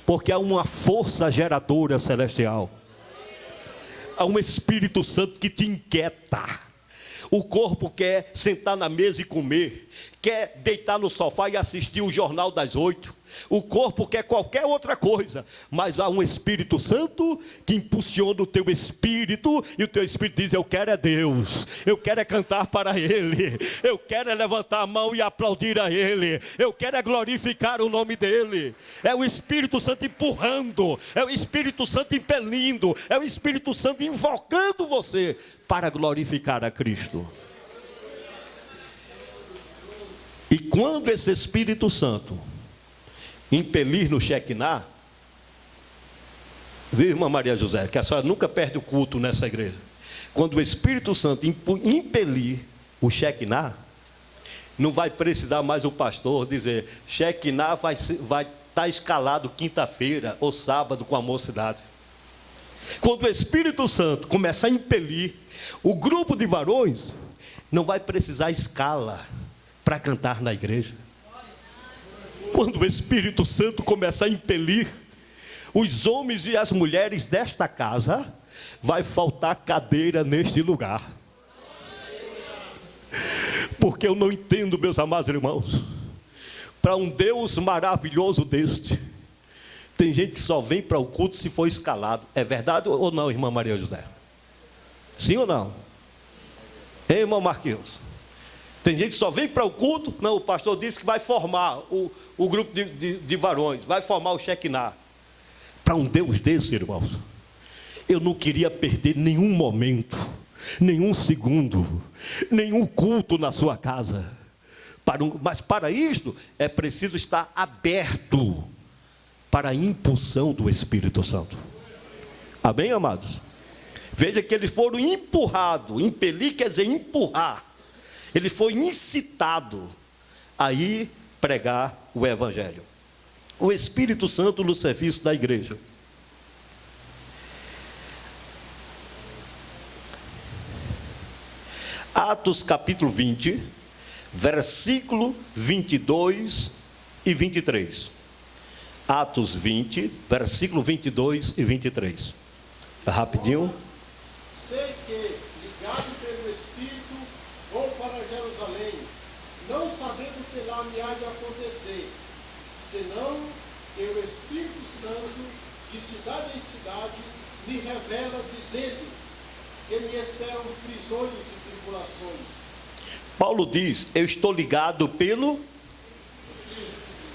Porque há uma força geradora celestial. Há um Espírito Santo que te inquieta. O corpo quer sentar na mesa e comer, quer deitar no sofá e assistir o Jornal das 8. O corpo quer qualquer outra coisa, mas há um Espírito Santo que impulsiona o teu espírito, e o teu espírito diz: eu quero é Deus, eu quero é cantar para Ele, eu quero é levantar a mão e aplaudir a Ele, eu quero é glorificar o nome dEle. É o Espírito Santo empurrando, é o Espírito Santo impelindo, é o Espírito Santo invocando você para glorificar a Cristo. E quando esse Espírito Santo impelir no Shekinah, viu, irmã Maria José, que a senhora nunca perde o culto nessa igreja. Quando o Espírito Santo impelir o Shekinah, não vai precisar mais o pastor dizer: Shekinah vai estar escalado quinta-feira ou sábado com a mocidade. Quando o Espírito Santo começar a impelir o grupo de varões, não vai precisar escala para cantar na igreja. Quando o Espírito Santo começar a impelir os homens e as mulheres desta casa, vai faltar cadeira neste lugar. Porque eu não entendo, meus amados irmãos, para um Deus maravilhoso deste, tem gente que só vem para o culto se for escalado. É verdade ou não, irmã Maria José? Sim ou não? Hein, irmão Marquinhos? Tem gente que só vem para o culto. Não, o pastor disse que vai formar o grupo de varões, vai formar o Shekinah. Para um Deus desse, irmãos, eu não queria perder nenhum momento, nenhum segundo, nenhum culto na sua casa. Mas para isto é preciso estar aberto para a impulsão do Espírito Santo. Amém, amados? Veja que eles foram empurrados. Impelir quer dizer empurrar. Ele foi incitado a ir pregar o Evangelho. O Espírito Santo no serviço da igreja. Atos capítulo 20, versículo 22 e 23. Atos 20, versículo 22 e 23. Rapidinho. Sei que, ligado pelo Espírito, vou para Jerusalém, não sabendo o que lá me há de acontecer, senão que o Espírito Santo, de cidade em cidade, me revela, dizendo que me esperam prisões e tribulações. Paulo diz: eu estou ligado pelo...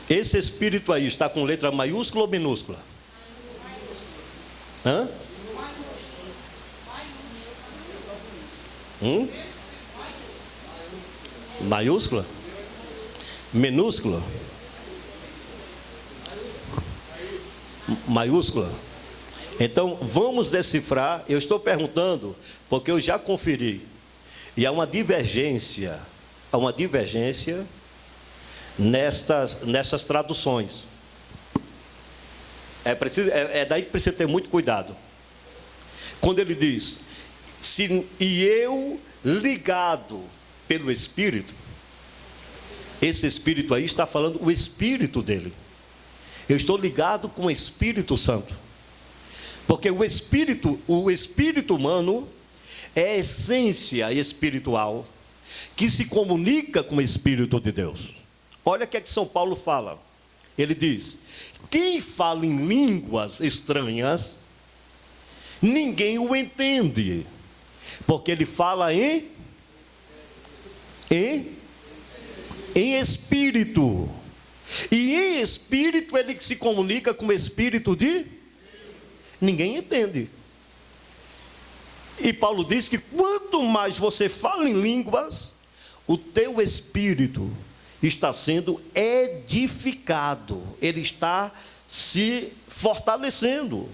Esse Espírito aí está com letra maiúscula ou minúscula? Hã? Maiúscula? Minúscula? Maiúscula? Então vamos decifrar. Eu estou perguntando porque eu já conferi, e há uma divergência nessas traduções. É daí que precisa ter muito cuidado. Quando ele diz: e eu ligado pelo Espírito, esse Espírito aí está falando o Espírito dele. Eu estou ligado com o Espírito Santo. Porque o Espírito humano é a essência espiritual que se comunica com o Espírito de Deus. Olha o que é que São Paulo fala. Ele diz: quem fala em línguas estranhas, ninguém o entende, porque ele fala em espírito. E em espírito ele se comunica com o espírito de... Ninguém entende. E Paulo diz que quanto mais você fala em línguas, o teu espírito está sendo edificado. Ele está se fortalecendo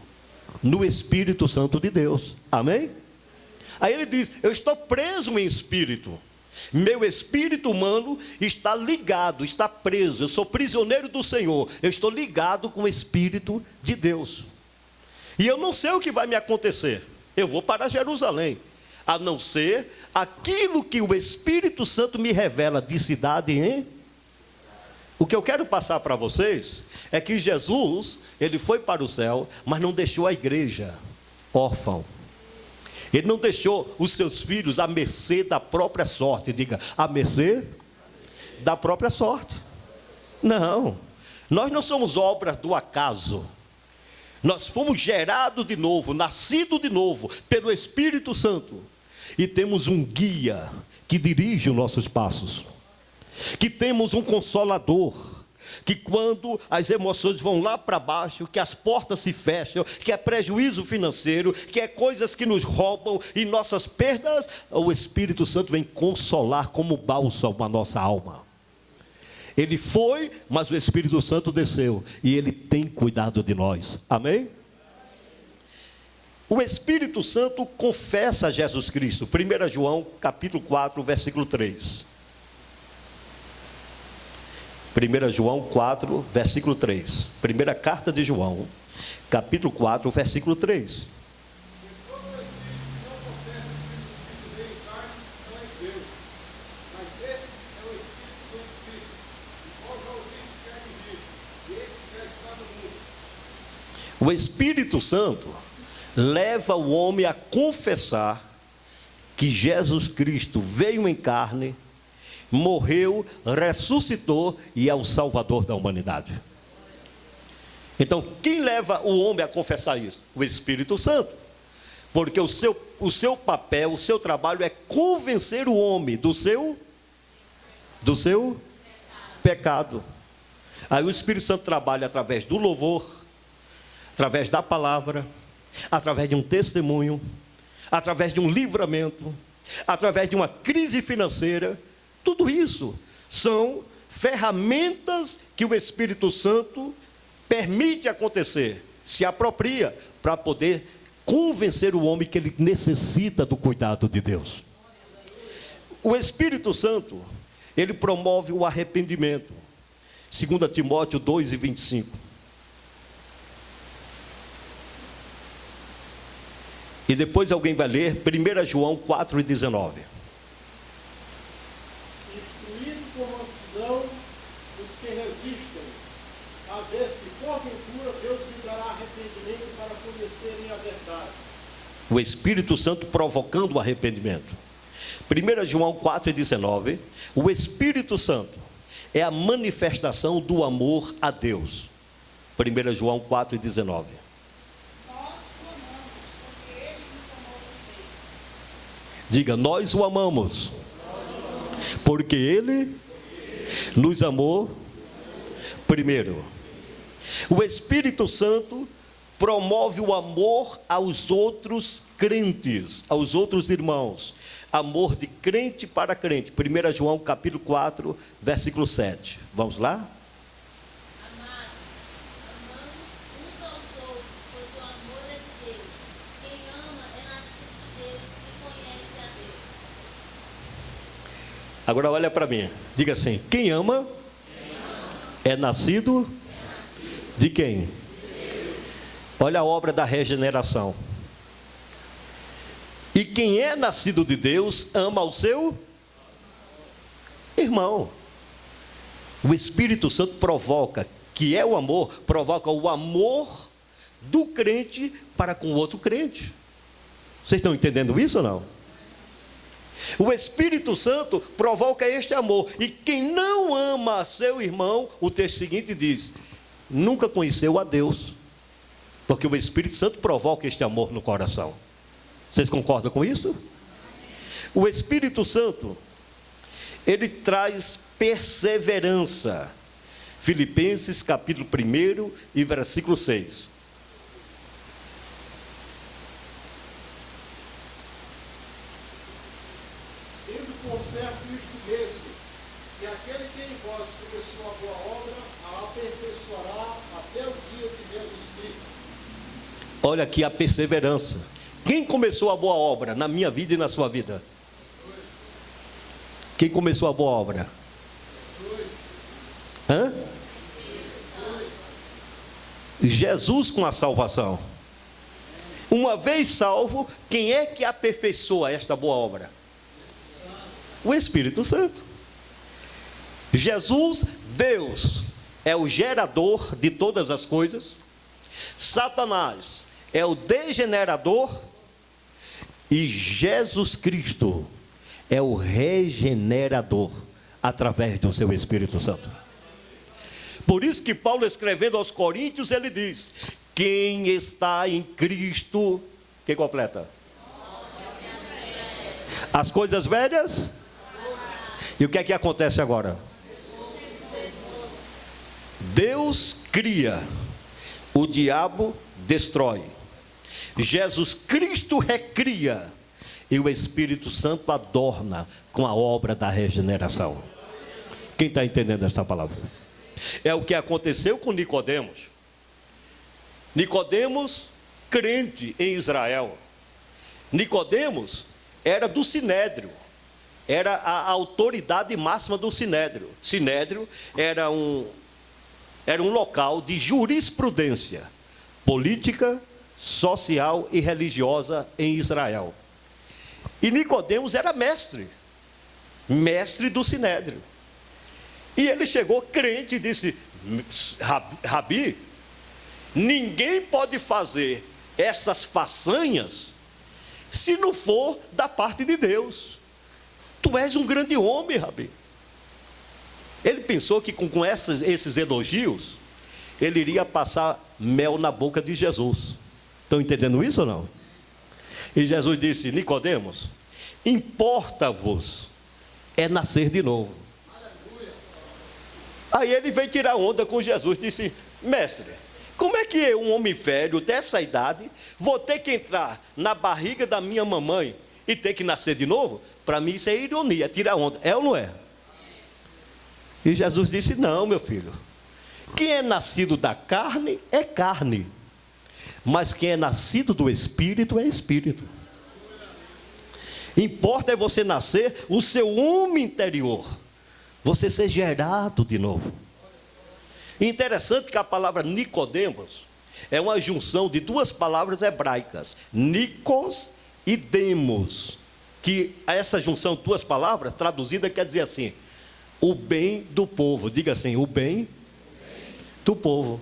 no Espírito Santo de Deus. Amém? Aí ele diz: eu estou preso em espírito. Meu espírito humano está ligado, está preso. Eu sou prisioneiro do Senhor. Eu estou ligado com o Espírito de Deus. E eu não sei o que vai me acontecer. Eu vou para Jerusalém, a não ser aquilo que o Espírito Santo me revela de cidade em... O que eu quero passar para vocês é que Jesus, ele foi para o céu, mas não deixou a igreja órfã. Ele não deixou os seus filhos à mercê da própria sorte. Diga, à mercê da própria sorte. Não, nós não somos obras do acaso. Nós fomos gerados de novo, nascidos de novo pelo Espírito Santo. E temos um guia que dirige os nossos passos. Que temos um consolador, que quando as emoções vão lá para baixo, que as portas se fecham, que é prejuízo financeiro, que é coisas que nos roubam e nossas perdas, o Espírito Santo vem consolar como bálsamo a nossa alma. Ele foi, mas o Espírito Santo desceu e ele tem cuidado de nós. Amém? O Espírito Santo confessa a Jesus Cristo. 1 João capítulo 4, versículo 3. 1 João 4, versículo 3. Primeira carta de João, capítulo 4, versículo 3. O Espírito Santo leva o homem a confessar que Jesus Cristo veio em carne, morreu, ressuscitou e é o Salvador da humanidade. Então, quem leva o homem a confessar isso? O Espírito Santo. Porque o seu papel, o seu trabalho é convencer o homem do seu pecado. Aí o Espírito Santo trabalha através do louvor, através da palavra, através de um testemunho, através de um livramento, através de uma crise financeira. Tudo isso são ferramentas que o Espírito Santo permite acontecer, se apropria para poder convencer o homem que ele necessita do cuidado de Deus. O Espírito Santo, ele promove o arrependimento. 2 Timóteo 2 e 25. E depois alguém vai ler 1 João 4 e 19. Com mansidão os que resistem, a ver se porventura Deus lhe dará arrependimento para conhecerem a verdade. O Espírito Santo provocando o arrependimento. 1 João 4 e 19. O Espírito Santo é a manifestação do amor a Deus. 1 João 4 e 19. Diga, nós o amamos, porque Ele nos amou primeiro. O Espírito Santo promove o amor aos outros crentes, aos outros irmãos. Amor de crente para crente. 1 João capítulo 4, versículo 7. Vamos lá? Agora olha para mim, diga assim, quem ama é nascido de quem? Olha a obra da regeneração. E quem é nascido de Deus ama o seu irmão. O Espírito Santo provoca, que é o amor, provoca o amor do crente para com o outro crente. Vocês estão entendendo isso ou não? O Espírito Santo provoca este amor. E quem não ama a seu irmão, o texto seguinte diz, nunca conheceu a Deus. Porque o Espírito Santo provoca este amor no coração. Vocês concordam com isso? O Espírito Santo, ele traz perseverança. Filipenses capítulo 1 e versículo 6. Olha aqui a perseverança. Quem começou a boa obra na minha vida e na sua vida? Quem começou a boa obra? Hã? Jesus com a salvação. Uma vez salvo, quem é que aperfeiçoa esta boa obra? O Espírito Santo. Jesus Deus é o gerador de todas as coisas, Satanás é o degenerador e Jesus Cristo é o regenerador através do seu Espírito Santo. Por isso que Paulo, escrevendo aos Coríntios, ele diz: quem está em Cristo, que completa? As coisas velhas. E o que é que acontece agora? Deus cria, o diabo destrói. Jesus Cristo recria e o Espírito Santo adorna com a obra da regeneração. Quem está entendendo esta palavra? É o que aconteceu com Nicodemos. Nicodemos, crente em Israel. Nicodemos era do Sinédrio, era a autoridade máxima do Sinédrio. Sinédrio era um local de jurisprudência política, social e religiosa em Israel. E Nicodemos era mestre do Sinédrio. E ele chegou crente e disse: Rabi, ninguém pode fazer essas façanhas se não for da parte de Deus. Tu és um grande homem, Rabi. Ele pensou que com esses elogios, ele iria passar mel na boca de Jesus. Estão entendendo isso ou não? E Jesus disse: Nicodemos, importa-vos é nascer de novo. Aí ele veio tirar onda com Jesus, disse: mestre, como é que eu, um homem velho dessa idade, vou ter que entrar na barriga da minha mamãe e ter que nascer de novo? Para mim isso é ironia, tirar onda. É ou não é? E Jesus disse: não, meu filho, quem é nascido da carne é carne, mas quem é nascido do Espírito é Espírito. Importa é você nascer, o seu homem interior, você ser gerado de novo. Interessante que a palavra Nicodemos é uma junção de duas palavras hebraicas, Nikos e Demos, que essa junção de duas palavras, traduzida, quer dizer assim: o bem do povo. Diga assim: o bem do povo.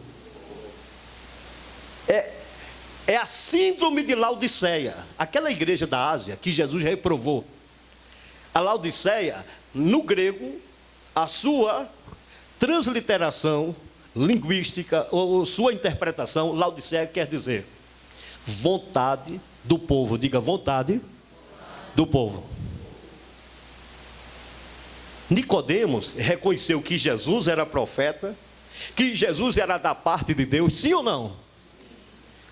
É a síndrome de Laodiceia, aquela igreja da Ásia que Jesus reprovou. A Laodiceia, no grego, a sua transliteração linguística, ou sua interpretação, Laodiceia quer dizer vontade do povo. Diga: vontade do povo. Nicodemos reconheceu que Jesus era profeta, que Jesus era da parte de Deus, sim ou não?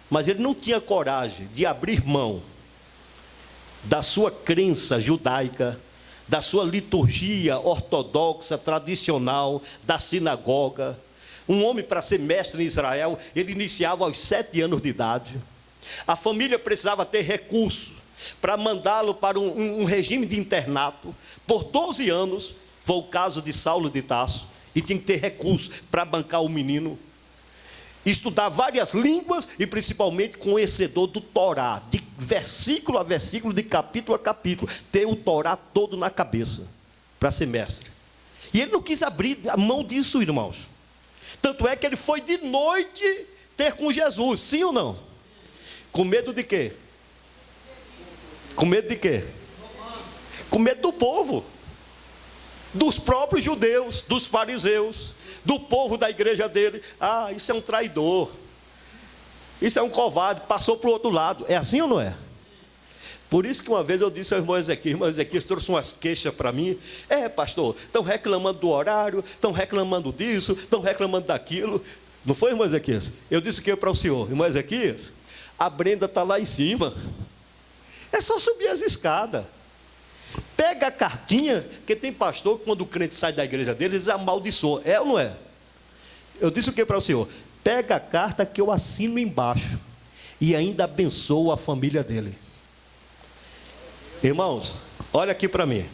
Mas ele não tinha coragem de abrir mão da sua crença judaica, da sua liturgia ortodoxa, tradicional, da sinagoga. Um homem, para ser mestre em Israel, ele iniciava aos 7 anos de idade. A família precisava ter recursos para mandá-lo para um regime de internato. Por 12 anos, foi o caso de Saulo de Tarso, e tinha que ter recursos para bancar o menino. Estudar várias línguas e principalmente conhecedor do Torá, de versículo a versículo, de capítulo a capítulo, ter o Torá todo na cabeça para ser mestre. E ele não quis abrir a mão disso, irmãos. Tanto é que ele foi de noite ter com Jesus, sim ou não? Com medo de quê? Com medo de quê? Com medo do povo, dos próprios judeus, dos fariseus, do povo da igreja dele. Ah, isso é um traidor, isso é um covarde, passou para o outro lado. É assim ou não é? Por isso que uma vez eu disse ao irmão Ezequias trouxe umas queixas para mim. Pastor, estão reclamando do horário, estão reclamando disso, estão reclamando daquilo. Não foi, irmão Ezequias? Eu disse o que para o senhor? Irmão Ezequias, a Brenda está lá em cima, é só subir as escadas. Pega a cartinha, porque tem pastor que quando o crente sai da igreja dele, eles amaldiçoam. É ou não é? Eu disse o que para o senhor? Pega a carta que eu assino embaixo e ainda abençoo a família dele. Irmãos, olha aqui para mim.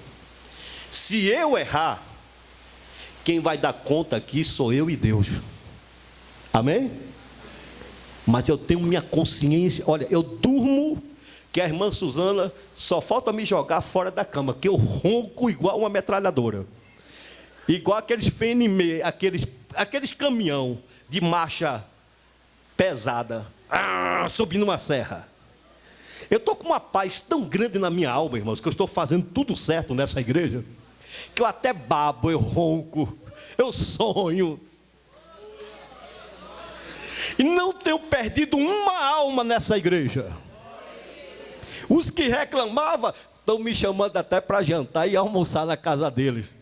Se eu errar, quem vai dar conta aqui sou eu e Deus. Amém? Mas eu tenho minha consciência. Olha, eu durmo que a irmã Suzana só falta me jogar fora da cama, que eu ronco igual uma metralhadora. igual aqueles FNM, aqueles caminhão de marcha pesada, subindo uma serra. Eu estou com uma paz tão grande na minha alma, irmãos, que eu estou fazendo tudo certo nessa igreja, que eu até babo, eu ronco, eu sonho. E não tenho perdido uma alma nessa igreja. Os que reclamavam estão me chamando até para jantar e almoçar na casa deles.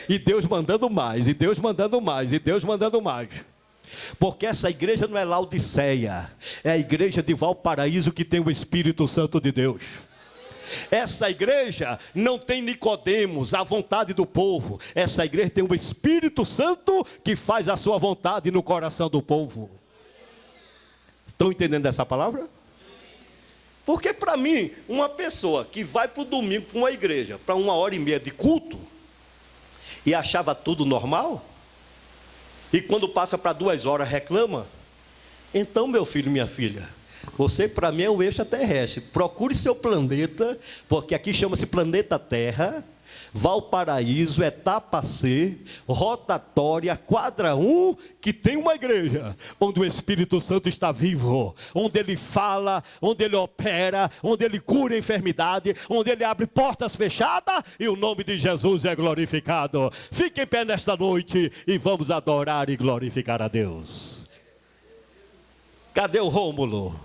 E Deus mandando mais, e Deus mandando mais, e Deus mandando mais. Porque essa igreja não é Laodiceia, é a igreja de Valparaíso que tem o Espírito Santo de Deus. Essa igreja não tem Nicodemos, a vontade do povo. Essa igreja tem o Espírito Santo que faz a sua vontade no coração do povo. Estão entendendo essa palavra? Porque para mim, uma pessoa que vai para o domingo para uma igreja, para 1h30 de culto, e achava tudo normal, e quando passa para 2 horas reclama, então, meu filho, minha filha, você para mim é um extraterrestre. Procure seu planeta, porque aqui chama-se planeta Terra, Valparaíso, etapa C, rotatória, quadra 1, que tem uma igreja, onde o Espírito Santo está vivo, onde ele fala, onde ele opera, onde ele cura a enfermidade, onde ele abre portas fechadas, e o nome de Jesus é glorificado. Fique em pé nesta noite, e vamos adorar e glorificar a Deus. Cadê o Rômulo?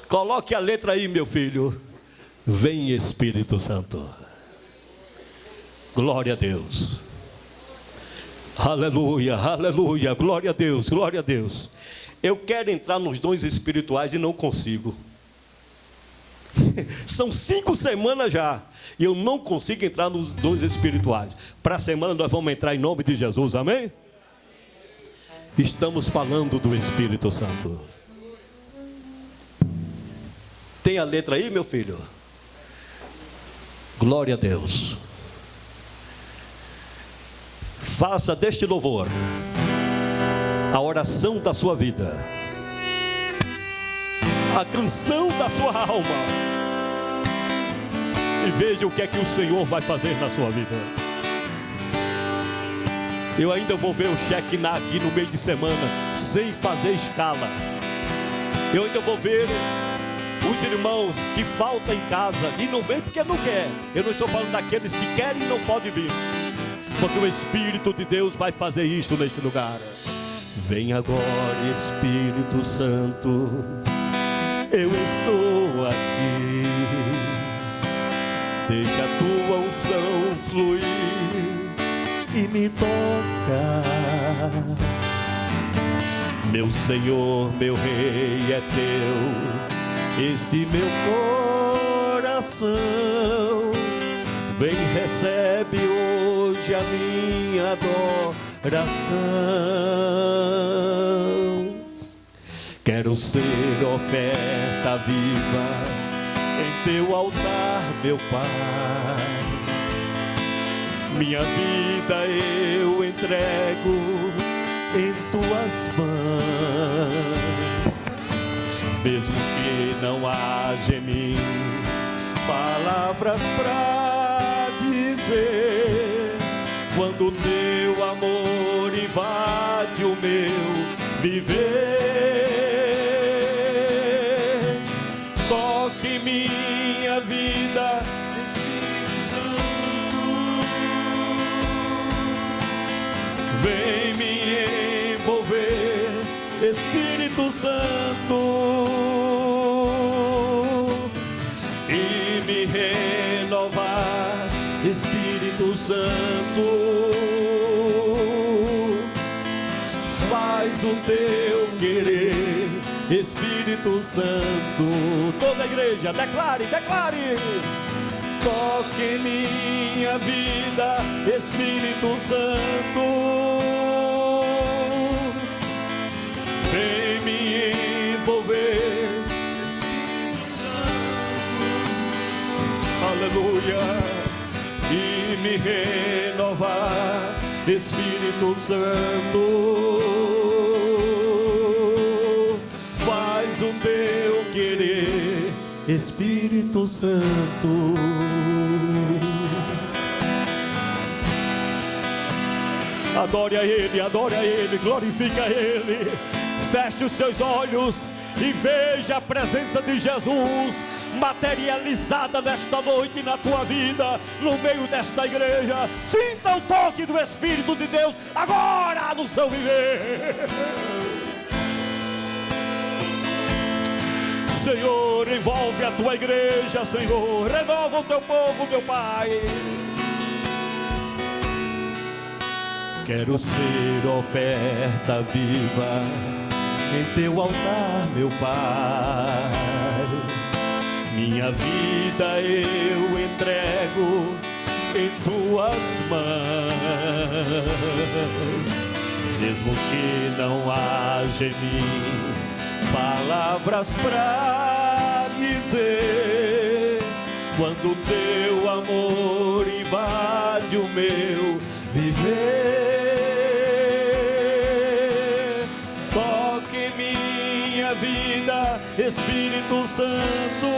Coloque a letra aí, meu filho. Vem, Espírito Santo. Glória a Deus. Aleluia, aleluia. Glória a Deus, glória a Deus. Eu quero entrar nos dons espirituais e não consigo. São 5 semanas já, e eu não consigo entrar nos dons espirituais. Para a semana nós vamos entrar em nome de Jesus, amém? Estamos falando do Espírito Santo. Tem a letra aí, meu filho? Glória a Deus. Faça deste louvor a oração da sua vida, a canção da sua alma, e veja o que é que o Senhor vai fazer na sua vida. Eu ainda vou ver o cheque aqui no meio de semana, sem fazer escala. Eu ainda vou ver os irmãos que faltam em casa e não vem porque não quer. Eu não estou falando daqueles que querem e não podem vir, porque o Espírito de Deus vai fazer isto neste lugar. Vem agora, Espírito Santo, eu estou aqui. Deixa a tua unção fluir e me toca. Meu Senhor, meu Rei é teu, este meu coração. Vem, recebe hoje a minha adoração. Quero ser oferta viva em teu altar, meu Pai. Minha vida eu entrego em tuas mãos. Mesmo que não haja em mim palavras pra dizer, quando teu amor invade o meu viver, toque minha vida, Espírito Santo, vem me envolver, Espírito Santo, e me renovar, Espírito Santo. Faz o teu querer, Espírito Santo. Toda a igreja, declare, declare. Toque em minha vida, Espírito Santo. Vem me envolver, Espírito Santo. Aleluia. E me renovar, Espírito Santo. Faz o teu querer, Espírito Santo. Adore a Ele, glorifique a Ele. Feche os seus olhos e veja a presença de Jesus materializada nesta noite na tua vida, no meio desta igreja. Sinta o toque do Espírito de Deus agora no seu viver. Senhor, envolve a tua igreja, Senhor. Renova o teu povo, meu Pai. Quero ser oferta viva em teu altar, meu Pai. Minha vida eu entrego em tuas mãos. Mesmo que não haja em mim palavras pra dizer, quando teu amor invade o meu viver, toque minha vida, Espírito Santo,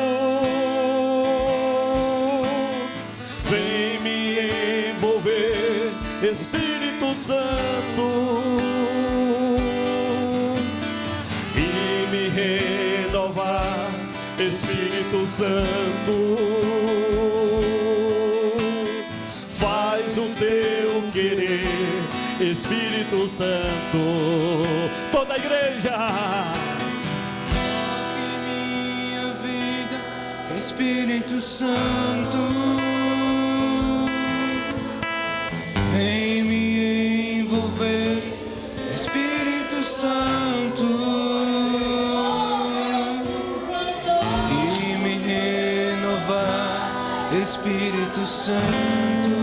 vem me envolver, Espírito Santo, e me renovar, Espírito Santo. Faz o teu querer, Espírito Santo. Toda a igreja. Toque minha vida, Espírito Santo. Vem me envolver, Espírito Santo. E me renovar, Espírito Santo.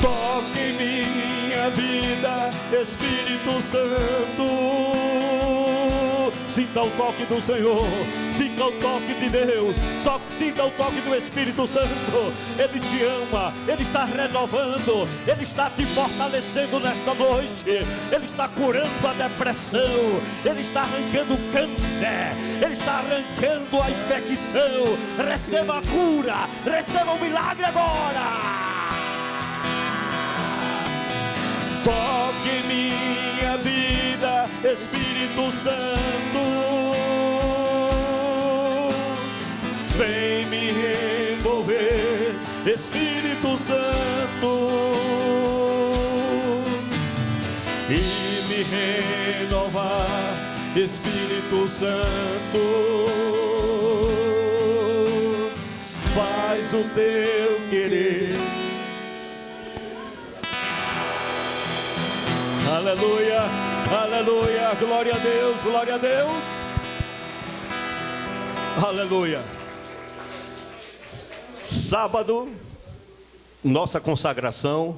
Toque minha vida, Espírito Santo. Sinta o toque do Senhor, sinta o toque de Deus, só sinta o toque do Espírito Santo. Ele te ama, Ele está renovando, Ele está te fortalecendo nesta noite. Ele está curando a depressão, Ele está arrancando o câncer, Ele está arrancando a infecção. Receba a cura, receba o milagre agora. Toque minha vida, Espírito Santo. Vem me envolver, Espírito Santo. E me renovar, Espírito Santo. Faz o teu querer. Aleluia, aleluia, glória a Deus, glória a Deus. Aleluia. Sábado, nossa consagração